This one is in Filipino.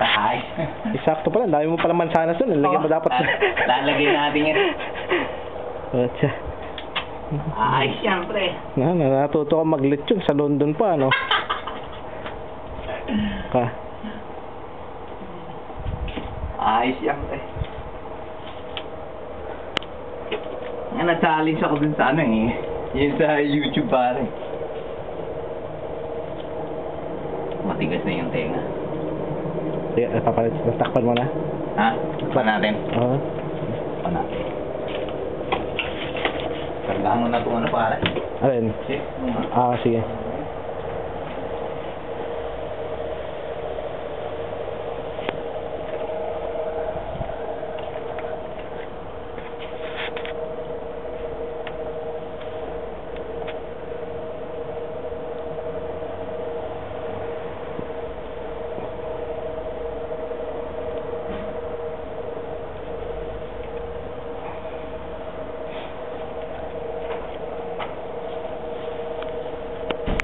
Ay. Isakto pala, dami mo pala mansanas doon. Lalagyan mo dapat. Lalagyan natin yan. Otsa. Ay, siyempre. Natuto ka maglechon sa London pa, ano? Ka. Ay, siyempre. Nga, na-challenge ako dun sa ano eh. Yun sa YouTube pare. Matigas na yung tenga. Sige, papalit. Takpan mo na. Ha? Pa natin. Oo. Pa natin. Tandaan mo na kung ano pare. Alin? Sige. Sige.